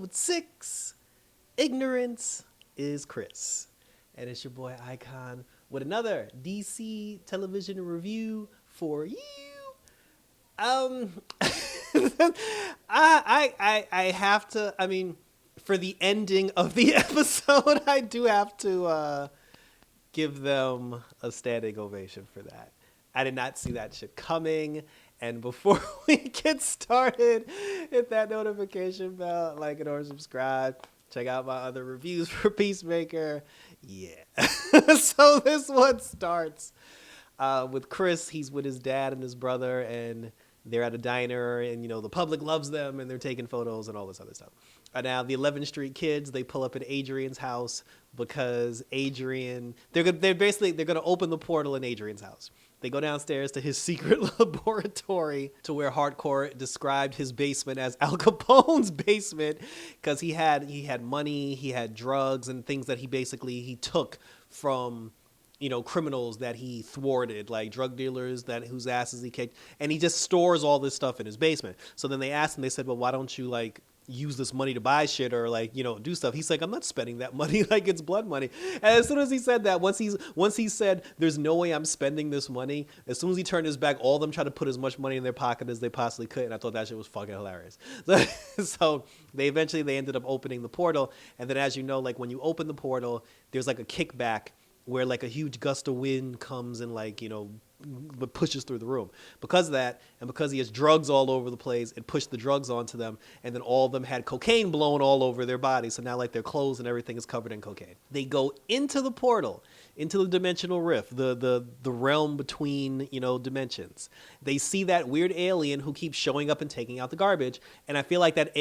episode 6, Ignorance is Chris. And it's your boy Icon with another DC television review for you. Um, I have to, for the ending of the episode, I do have to give them a standing ovation for that. I did not see that shit coming. And before we get started, hit that notification bell, like it or subscribe. Check out my other reviews for Peacemaker. Yeah. So this one starts with Chris. He's with his dad and his brother, and they're at a diner, and the public loves them, and they're taking photos and all this other stuff. Now the 11th Street kids, they pull up at Adrian's house because Adrian, they're going to open the portal in Adrian's house. They go downstairs to his secret laboratory, to where Hardcore described his basement as Al Capone's basement, because he had money, he had drugs and things that he took from criminals that he thwarted, like drug dealers whose asses he kicked, and he just stores all this stuff in his basement. So then they asked him, they said, well, why don't you use this money to buy shit or do stuff? He's like, I'm not spending that money like it's blood money. And as soon as he said that, once he said there's no way I'm spending this money, as soon as he turned his back, all of them tried to put as much money in their pocket as they possibly could, and I thought that shit was fucking hilarious. So they ended up opening the portal, and then as you know, when you open the portal, there's a kickback where a huge gust of wind comes and pushes through the room. Because of that, and because he has drugs all over the place, it pushed the drugs onto them, and then all of them had cocaine blown all over their bodies, so now their clothes and everything is covered in cocaine. They go into the portal, into the dimensional rift, the realm between dimensions. They see that weird alien who keeps showing up and taking out the garbage, and I don't feel like that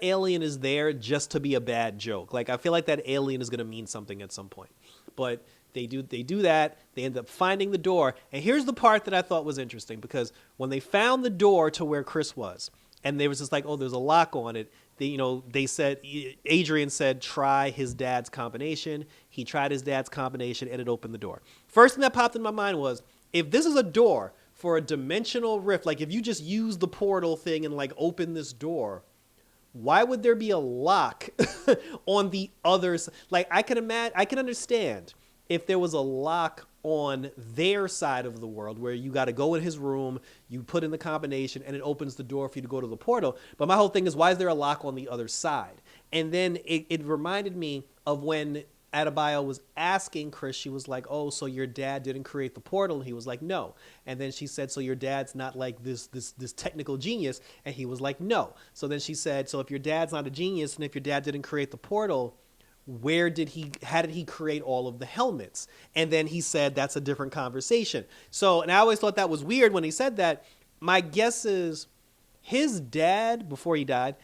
alien is there just to be a bad joke. I feel like that alien is going to mean something at some point. But they do that. They end up finding the door. And here's the part that I thought was interesting, because when they found the door to where Chris was, and they was just there's a lock on it. They said, Adrian said, try his dad's combination. He tried his dad's combination, and it opened the door. First thing that popped in my mind was, if this is a door for a dimensional rift, if you just use the portal thing and open this door, why would there be a lock on the other side? I can understand if there was a lock on their side of the world where you got to go in his room, you put in the combination, and it opens the door for you to go to the portal. But my whole thing is, why is there a lock on the other side? And then it reminded me of when Adebayo was asking Chris, she was like, oh, so your dad didn't create the portal? And he was like, no. And then she said, so your dad's not this technical genius? And he was like, no. So then she said, so if your dad's not a genius, and if your dad didn't create the portal, how did he create all of the helmets? And then he said, that's a different conversation. So, and I always thought that was weird when he said that. My guess is his dad, before he died,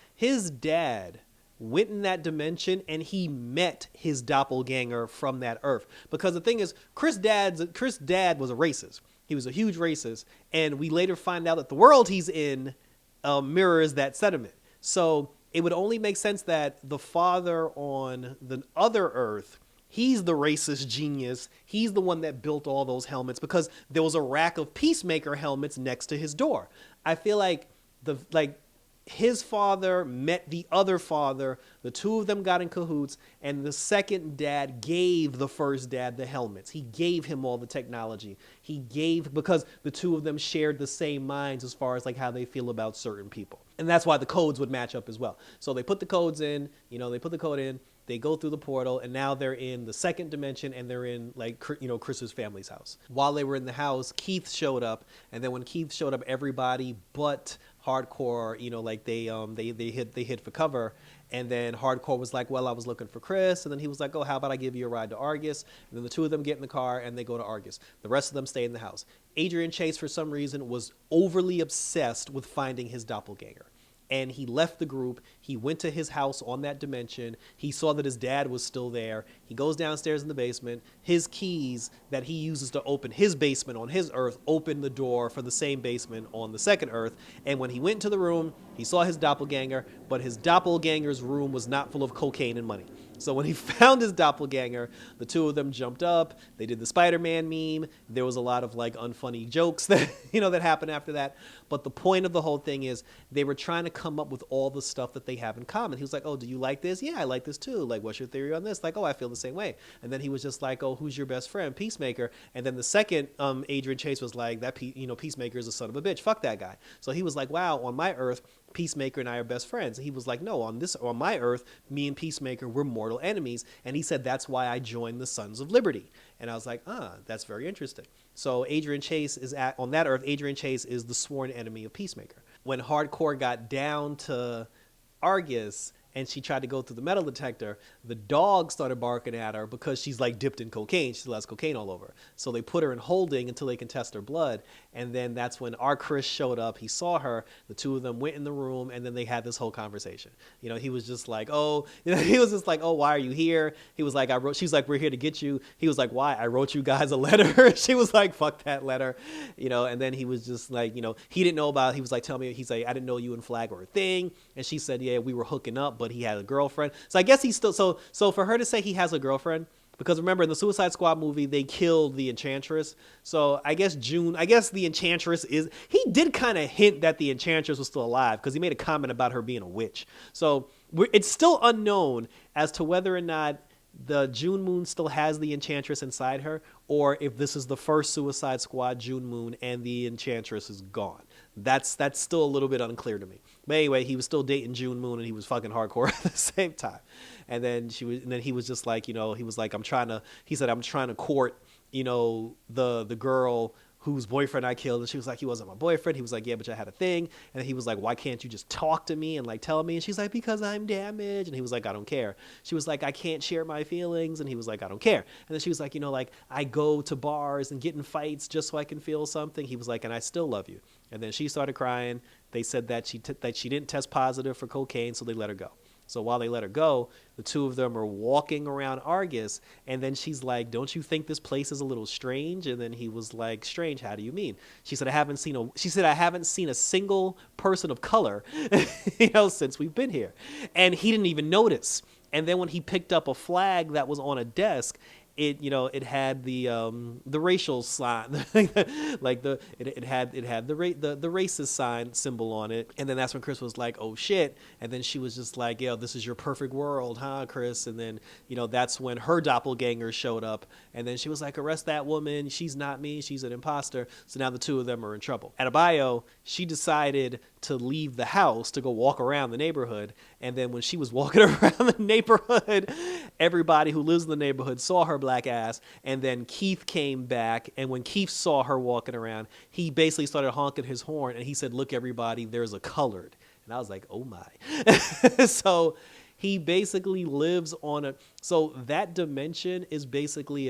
went in that dimension and he met his doppelganger from that Earth. Because the thing is, Chris' dad was a racist. He was a huge racist. And we later find out that the world he's in mirrors that sentiment. So it would only make sense that the father on the other Earth, he's the racist genius. He's the one that built all those helmets, because there was a rack of Peacemaker helmets next to his door. I feel like his father met the other father, the two of them got in cahoots, and the second dad gave the first dad the helmets. He gave him all the technology. Because the two of them shared the same minds as far as how they feel about certain people. And that's why the codes would match up as well. So they put the codes in, they go through the portal, and now they're in the second dimension, and they're in Chris's family's house. While they were in the house, Keith showed up, and then when Keith showed up, everybody but Hardcore, they hid for cover. And then Hardcore was like, well, I was looking for Chris. And then he was like, oh, how about I give you a ride to Argus? And then the two of them get in the car and they go to Argus. The rest of them stay in the house. Adrian Chase, for some reason, was overly obsessed with finding his doppelganger. And he left the group. He went to his house on that dimension. He saw that his dad was still there. He goes downstairs in the basement. His keys that he uses to open his basement on his Earth open the door for the same basement on the second Earth. And when he went into the room, he saw his doppelganger, but his doppelganger's room was not full of cocaine and money. So when he found his doppelganger, the two of them jumped up. They did the Spider-Man meme. There was a lot of like unfunny jokes that that happened after that. But the point of the whole thing is they were trying to come up with all the stuff that they have in common. He was like, "Oh, do you like this? Yeah, I like this too. Like, what's your theory on this? Like, oh, I feel the same way." And then he was just like, "Oh, who's your best friend? Peacemaker." And then the second Adrian Chase was like, "That Peacemaker is a son of a bitch. Fuck that guy." So he was like, "Wow, on my Earth, Peacemaker and I are best friends." And he was like, "No, on my Earth, me and Peacemaker, we're mortal enemies." And he said, "That's why I joined the Sons of Liberty." And I was like, that's very interesting. So Adrian Chase on that Earth, Adrian Chase is the sworn enemy of Peacemaker. When Hardcore got down to Argus and she tried to go through the metal detector, the dog started barking at her because she's like dipped in cocaine. She still has cocaine all over. So they put her in holding until they can test her blood. And then that's when our Chris showed up. He saw her. The two of them went in the room, and then they had this whole conversation. He was just like, "Oh," he was just like, "Oh, why are you here?" He was like, she's like, "We're here to get you." He was like, "Why? I wrote you guys a letter." She was like, "Fuck that letter." And then he was just like, he didn't know about, he was like, "Tell me," he's like, "I didn't know you and Flag were a thing." And she said, "Yeah, we were hooking up, but he had a girlfriend." So I guess he's still, so for her to say he has a girlfriend, because remember in the Suicide Squad movie, they killed the Enchantress. So I guess the Enchantress he did kind of hint that the Enchantress was still alive because he made a comment about her being a witch. So it's still unknown as to whether or not the June Moon still has the Enchantress inside her, or if this is the first Suicide Squad June Moon and the Enchantress is gone. That's still a little bit unclear to me. But anyway, he was still dating June Moon and he was fucking Hardcore at the same time. And then he was just like, he was like, I'm trying to court, the girl whose boyfriend I killed. And she was like, "He wasn't my boyfriend." He was like, "Yeah, but I had a thing." And he was like, "Why can't you just talk to me and like tell me?" And she's like, "Because I'm damaged." And he was like, "I don't care." She was like, "I can't share my feelings." And he was like, "I don't care." And then she was like, like, "I go to bars and get in fights just so I can feel something." He was like, "And I still love you." And then she started crying. They said that she didn't test positive for cocaine, so they let her go. So while they let her go, the two of them are walking around Argus, and then she's like, "Don't you think this place is a little strange?" And then he was like, "Strange? How do you mean?" She said, I haven't seen a single person of color, since we've been here." And he didn't even notice. And then when he picked up a flag that was on a desk, it had the racial sign, like it had the racist sign symbol on it. And then that's when Chris was like, "Oh shit." And then she was just like, "Yo, this is your perfect world, huh, Chris?" And then that's when her doppelganger showed up, and then she was like, "Arrest that woman, she's not me, she's an imposter." So now the two of them are in trouble. Adebayo, she decided to leave the house to go walk around the neighborhood. And then when she was walking around the neighborhood, everybody who lives in the neighborhood saw her black ass. And then Keith came back. And when Keith saw her walking around, he basically started honking his horn. And he said, "Look, everybody, there's a colored." And I was like, oh my. So he basically lives so that dimension is basically,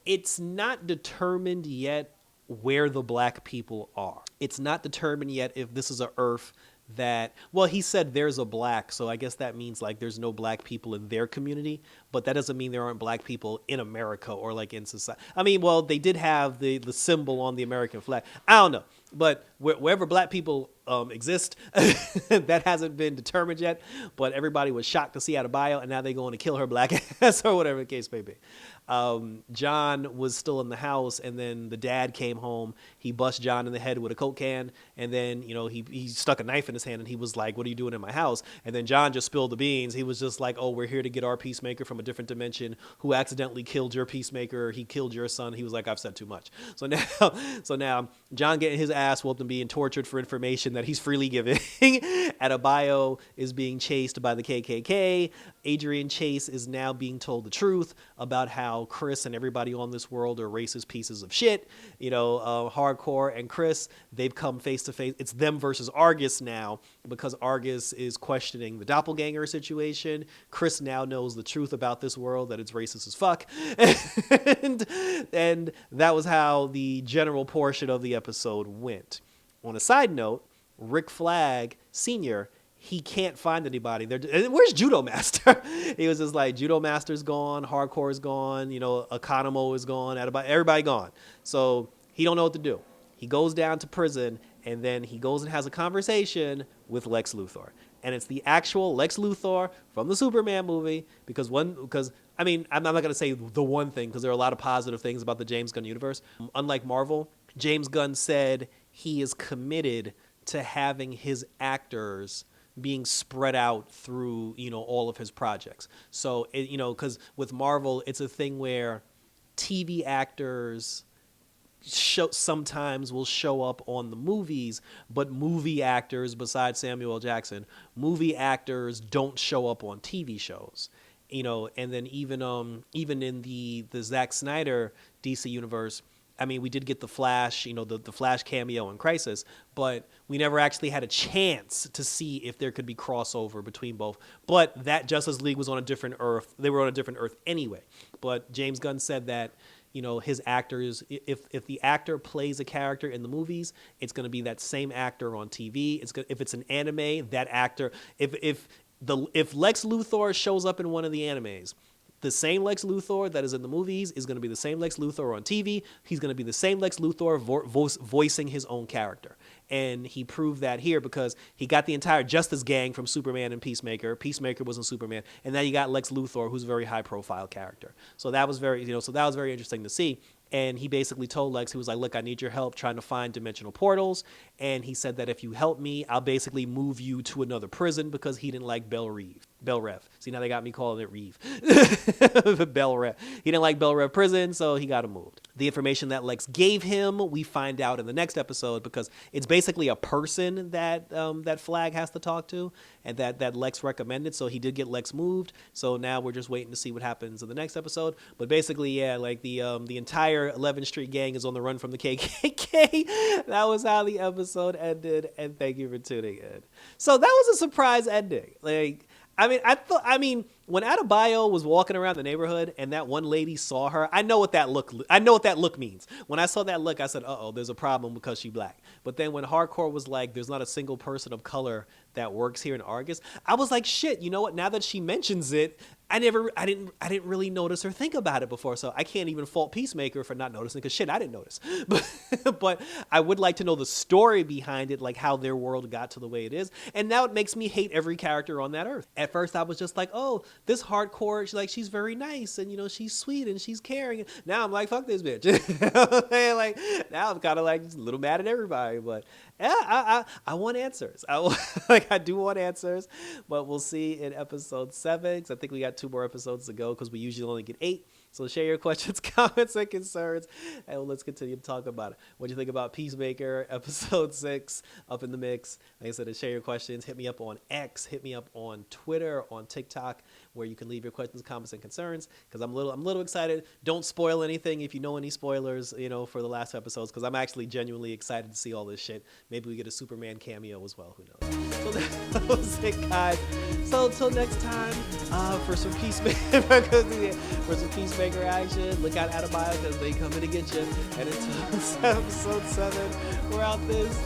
it's not determined yet where the black people are. It's not determined yet if this is a Earth that, well, he said there's a black, so I guess that means like there's no black people in their community, but that doesn't mean there aren't black people in America or like in society. Well, they did have the symbol on the American flag. I don't know, but wherever black people exist, that hasn't been determined yet, but everybody was shocked to see Adebayo, and now they're going to kill her black ass or whatever the case may be. John was still in the house, and then the dad came home. He bust John in the head with a Coke can, and then he stuck a knife in his hand, and he was like, "What are you doing in my house?" And then John just spilled the beans. He was just like, "Oh, we're here to get our Peacemaker from a different dimension who accidentally killed your Peacemaker. He killed your son." He was like, "I've said too much." So now John getting his ass whooped and being tortured for information that he's freely giving. Adebayo is being chased by the KKK. Adrian Chase is now being told the truth about how Chris and everybody on this world are racist pieces of shit. Hardcore and Chris, they've come face to face. It's them versus Argus now, because Argus is questioning the doppelganger situation. Chris now knows the truth about this world, that it's racist as fuck. and that was how the general portion of the episode went. On a side note, Rick Flag Sr., he can't find anybody. Where's Judo Master? He was just like, Judo Master's gone, Hardcore is gone, Economo is gone, everybody gone. So he don't know what to do. He goes down to prison, and then he goes and has a conversation with Lex Luthor. and it's the actual Lex Luthor from the Superman movie. Because I mean, I'm not gonna say the one thing, because there are a lot of positive things about the James Gunn universe. Unlike Marvel, James Gunn said he is committed to having his actors being spread out through, all of his projects. So, because with Marvel, it's a thing where TV actors sometimes will show up on the movies, but movie actors, besides Samuel L. Jackson, movie actors don't show up on TV shows. And then even in the Zack Snyder DC universe, I mean, we did get the Flash, the Flash cameo in Crisis, but we never actually had a chance to see if there could be crossover between both. But that Justice League was on a different Earth. They were on a different Earth anyway. But James Gunn said that, his actors, if the actor plays a character in the movies, it's going to be that same actor on TV. If it's an anime, that actor, if Lex Luthor shows up in one of the animes, the same Lex Luthor that is in the movies is going to be the same Lex Luthor on TV. He's going to be the same Lex Luthor voicing his own character. And he proved that here because he got the entire Justice Gang from Superman and Peacemaker. Peacemaker was in Superman. And now you got Lex Luthor, who's a very high-profile character. So that was very interesting to see. And he basically told Lex, he was like, look, I need your help trying to find dimensional portals. And he said that if you help me, I'll basically move you to another prison, because he didn't like Bel Rev. See, now they got me calling it Reeve. Bel Rev. He didn't like Bel Rev prison, so he got him moved. The information that Lex gave him, we find out in the next episode, because it's basically a person that that Flag has to talk to, and that Lex recommended. So he did get Lex moved. So now we're just waiting to see what happens in the next episode. But basically, yeah, like the entire 11th Street gang is on the run from the KKK. That was how the episode ended, and thank you for tuning in. So that was a surprise ending. Like, I mean, when Adebayo was walking around the neighborhood and that one lady saw her, I know what that look means. When I saw that look, I said, uh-oh, there's a problem because she's black. But then when Hardcore was like, there's not a single person of color that works here in Argus, I was like, shit, you know what? Now that she mentions it, I didn't really notice or think about it before. So I can't even fault Peacemaker for not noticing, because shit, I didn't notice. But I would like to know the story behind it, like how their world got to the way it is. And now it makes me hate every character on that earth. At first I was just like, oh, this Hardcore, she's very nice, and she's sweet and she's caring. Now I'm like, fuck this bitch. Like, now I'm kind of like just a little mad at everybody. But yeah, I want answers. I do want answers. But we'll see in episode 7, because I think we got 2 more episodes to go, because we usually only get 8. So share your questions, comments, and concerns, and let's continue to talk about it. What do you think about Peacemaker episode 6 up in the mix? Like I said, share your questions. Hit me up on X. Hit me up on Twitter, on TikTok, where you can leave your questions, comments, and concerns, because I'm a little excited. Don't spoil anything if you know any spoilers, for the last episodes, because I'm actually genuinely excited to see all this shit. Maybe we get a Superman cameo as well. Who knows? So that was it, guys. So until next time, for some Peacemaker action, look out Adebayo, because they coming to get you. And until episode 7, we're out this.